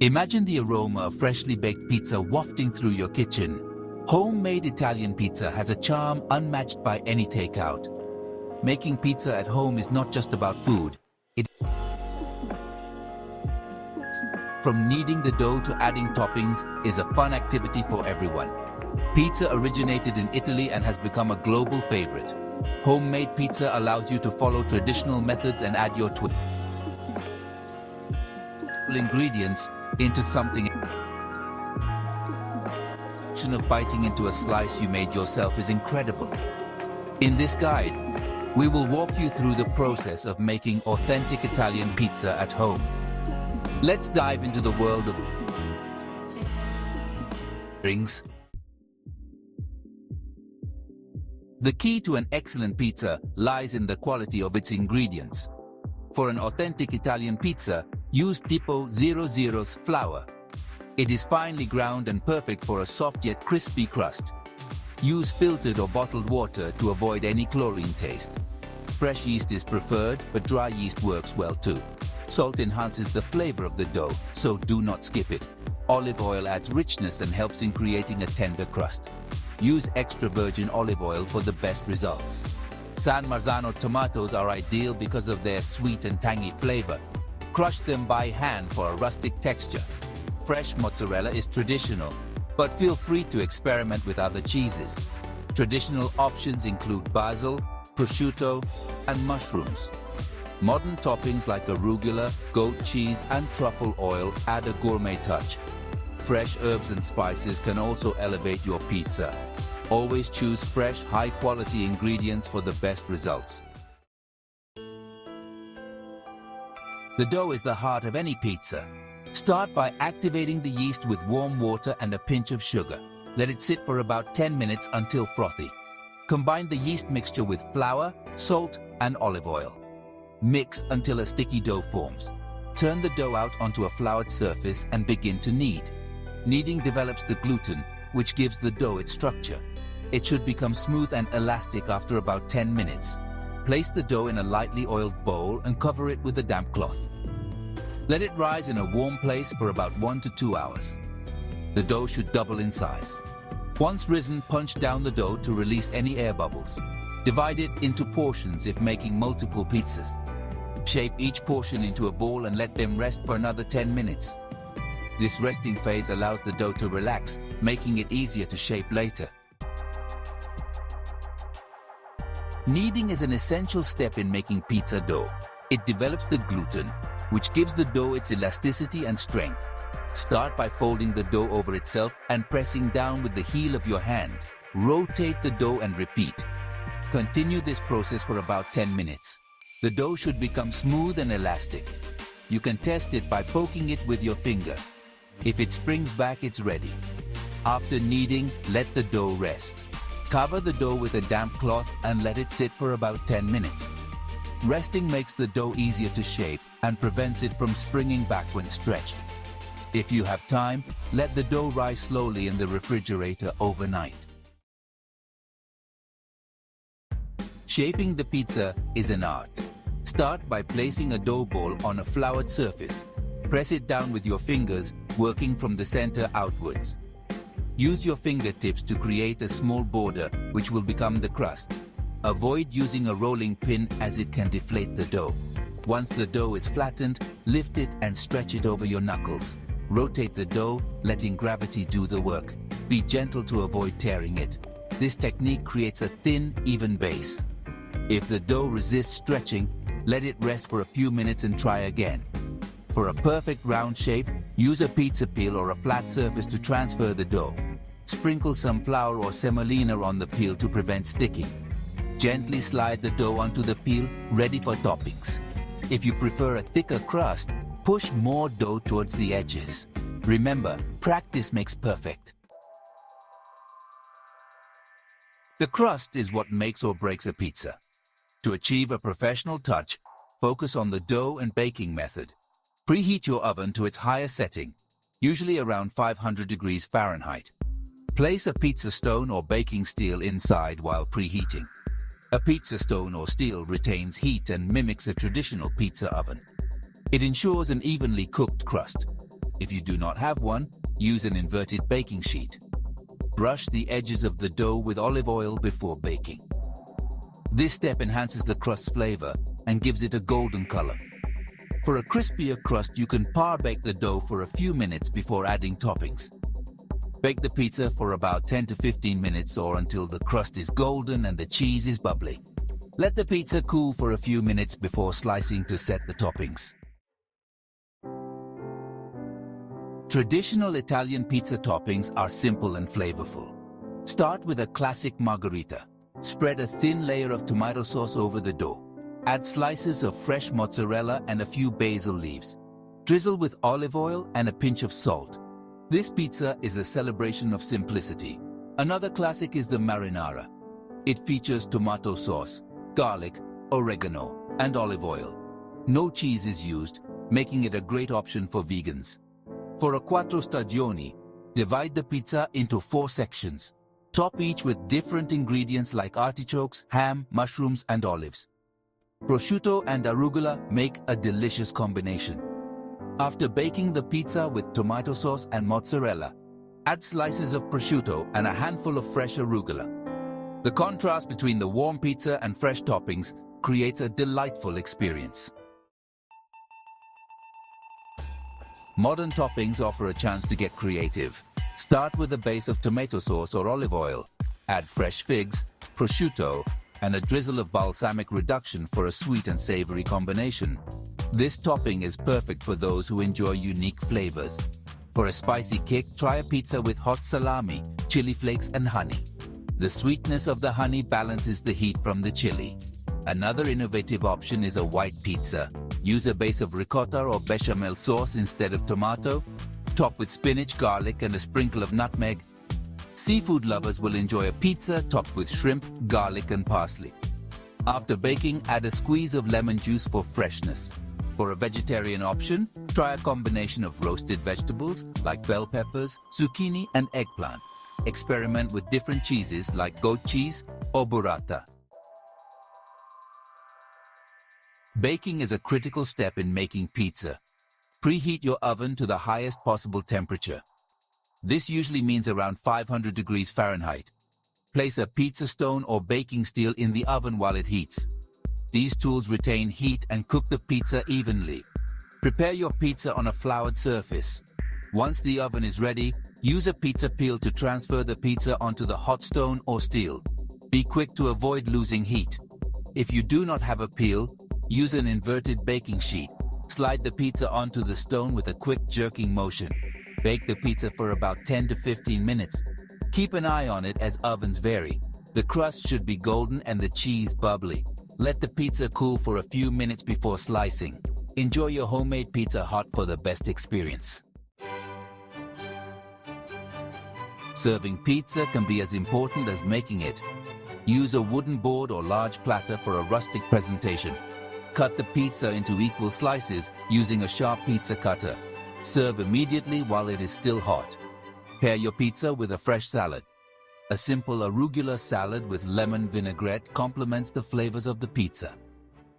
Imagine the aroma of freshly baked pizza wafting through your kitchen. Homemade Italian pizza has a charm unmatched by any takeout. Making pizza at home is not just about food. From kneading the dough to adding toppings is a fun activity for everyone. Pizza originated in Italy and has become a global favorite. Homemade pizza allows you to follow traditional methods and add your twist. Ingredients into something. The action of biting into a slice you made yourself is incredible. In this guide, we will walk you through the process of making authentic Italian pizza at home. Let's dive into the world of rings. The key to an excellent pizza lies in the quality of its ingredients. For an authentic Italian pizza, use Tipo 00's flour. It is finely ground and perfect for a soft yet crispy crust. Use filtered or bottled water to avoid any chlorine taste. Fresh yeast is preferred, but dry yeast works well too. Salt enhances the flavor of the dough, so do not skip it. Olive oil adds richness and helps in creating a tender crust. Use extra virgin olive oil for the best results. San Marzano tomatoes are ideal because of their sweet and tangy flavor. Crush them by hand for a rustic texture. Fresh mozzarella is traditional, but feel free to experiment with other cheeses. Traditional options include basil, prosciutto, and mushrooms. Modern toppings like arugula, goat cheese, and truffle oil add a gourmet touch. Fresh herbs and spices can also elevate your pizza. Always choose fresh, high-quality ingredients for the best results. The dough is the heart of any pizza. Start by activating the yeast with warm water and a pinch of sugar. Let it sit for about 10 minutes until frothy. Combine the yeast mixture with flour, salt, and olive oil. Mix until a sticky dough forms. Turn the dough out onto a floured surface and begin to knead. Kneading develops the gluten, which gives the dough its structure. It should become smooth and elastic after about 10 minutes. Place the dough in a lightly oiled bowl and cover it with a damp cloth. Let it rise in a warm place for about 1 to 2 hours. The dough should double in size. Once risen, punch down the dough to release any air bubbles. Divide it into portions if making multiple pizzas. Shape each portion into a ball and let them rest for another 10 minutes. This resting phase allows the dough to relax, making it easier to shape later. Kneading is an essential step in making pizza dough. It develops the gluten, which gives the dough its elasticity and strength. Start by folding the dough over itself and pressing down with the heel of your hand. Rotate the dough and repeat. Continue this process for about 10 minutes. The dough should become smooth and elastic. You can test it by poking it with your finger. If it springs back, it's ready. After kneading, let the dough rest. Cover the dough with a damp cloth and let it sit for about 10 minutes. Resting makes the dough easier to shape and prevents it from springing back when stretched. If you have time, let the dough rise slowly in the refrigerator overnight. Shaping the pizza is an art. Start by placing a dough ball on a floured surface. Press it down with your fingers, working from the center outwards. Use your fingertips to create a small border, which will become the crust. Avoid using a rolling pin as it can deflate the dough. Once the dough is flattened, lift it and stretch it over your knuckles. Rotate the dough, letting gravity do the work. Be gentle to avoid tearing it. This technique creates a thin, even base. If the dough resists stretching, let it rest for a few minutes and try again. For a perfect round shape, use a pizza peel or a flat surface to transfer the dough. Sprinkle some flour or semolina on the peel to prevent sticking. Gently slide the dough onto the peel, ready for toppings. If you prefer a thicker crust, push more dough towards the edges. Remember, practice makes perfect. The crust is what makes or breaks a pizza. To achieve a professional touch, focus on the dough and baking method. Preheat your oven to its highest setting, usually around 500 degrees Fahrenheit. Place a pizza stone or baking steel inside while preheating. A pizza stone or steel retains heat and mimics a traditional pizza oven. It ensures an evenly cooked crust. If you do not have one, use an inverted baking sheet. Brush the edges of the dough with olive oil before baking. This step enhances the crust's flavor and gives it a golden color. For a crispier crust, you can par bake the dough for a few minutes before adding toppings. Bake the pizza for about 10 to 15 minutes or until the crust is golden and the cheese is bubbly. Let the pizza cool for a few minutes before slicing to set the toppings. Traditional Italian pizza toppings are simple and flavorful. Start with a classic margherita. Spread a thin layer of tomato sauce over the dough. Add slices of fresh mozzarella and a few basil leaves. Drizzle with olive oil and a pinch of salt. This pizza is a celebration of simplicity. Another classic is the marinara. It features tomato sauce, garlic, oregano, and olive oil. No cheese is used, making it a great option for vegans. For a quattro stagioni, divide the pizza into 4 sections. Top each with different ingredients like artichokes, ham, mushrooms, and olives. Prosciutto and arugula make a delicious combination. After baking the pizza with tomato sauce and mozzarella, add slices of prosciutto and a handful of fresh arugula. The contrast between the warm pizza and fresh toppings creates a delightful experience. Modern toppings offer a chance to get creative. Start with a base of tomato sauce or olive oil. Add fresh figs, prosciutto, and a drizzle of balsamic reduction for a sweet and savory combination. This topping is perfect for those who enjoy unique flavors. For a spicy kick, try a pizza with hot salami, chili flakes, and honey. The sweetness of the honey balances the heat from the chili. Another innovative option is a white pizza. Use a base of ricotta or bechamel sauce instead of tomato. Top with spinach, garlic, and a sprinkle of nutmeg. Seafood lovers will enjoy a pizza topped with shrimp, garlic, and parsley. After baking, add a squeeze of lemon juice for freshness. For a vegetarian option, try a combination of roasted vegetables like bell peppers, zucchini, and eggplant. Experiment with different cheeses like goat cheese or burrata. Baking is a critical step in making pizza. Preheat your oven to the highest possible temperature. This usually means around 500 degrees Fahrenheit. Place a pizza stone or baking steel in the oven while it heats. These tools retain heat and cook the pizza evenly. Prepare your pizza on a floured surface. Once the oven is ready, use a pizza peel to transfer the pizza onto the hot stone or steel. Be quick to avoid losing heat. If you do not have a peel, use an inverted baking sheet. Slide the pizza onto the stone with a quick jerking motion. Bake the pizza for about 10 to 15 minutes. Keep an eye on it as ovens vary. The crust should be golden and the cheese bubbly. Let the pizza cool for a few minutes before slicing. Enjoy your homemade pizza hot for the best experience. Serving pizza can be as important as making it. Use a wooden board or large platter for a rustic presentation. Cut the pizza into equal slices using a sharp pizza cutter. Serve immediately while it is still hot. Pair your pizza with a fresh salad. A simple arugula salad with lemon vinaigrette complements the flavors of the pizza.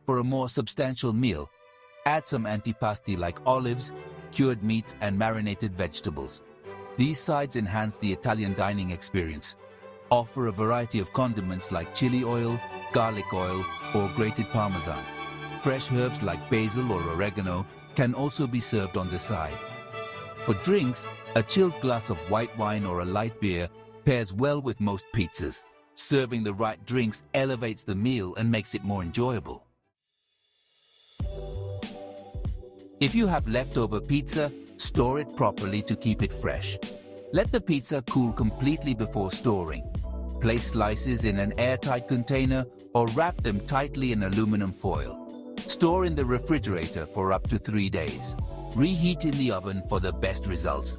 For a more substantial meal, add some antipasti like olives, cured meats, and marinated vegetables. These sides enhance the Italian dining experience. Offer a variety of condiments like chili oil, garlic oil, or grated parmesan. Fresh herbs like basil or oregano can also be served on the side. For drinks, a chilled glass of white wine or a light beer pairs well with most pizzas. Serving the right drinks elevates the meal and makes it more enjoyable. If you have leftover pizza, store it properly to keep it fresh. Let the pizza cool completely before storing. Place slices in an airtight container or wrap them tightly in aluminum foil. Store in the refrigerator for up to 3 days. Reheat in the oven for the best results.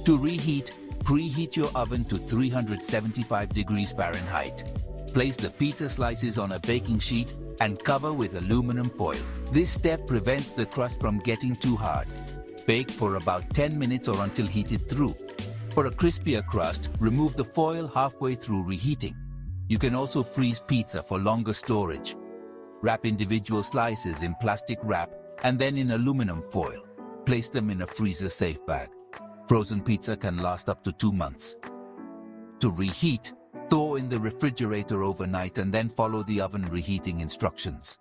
To reheat, preheat your oven to 375 degrees Fahrenheit. Place the pizza slices on a baking sheet and cover with aluminum foil. This step prevents the crust from getting too hard. Bake for about 10 minutes or until heated through. For a crispier crust, remove the foil halfway through reheating. You can also freeze pizza for longer storage. Wrap individual slices in plastic wrap and then in aluminum foil. Place them in a freezer-safe bag. Frozen pizza can last up to 2 months. To reheat, thaw in the refrigerator overnight and then follow the oven reheating instructions.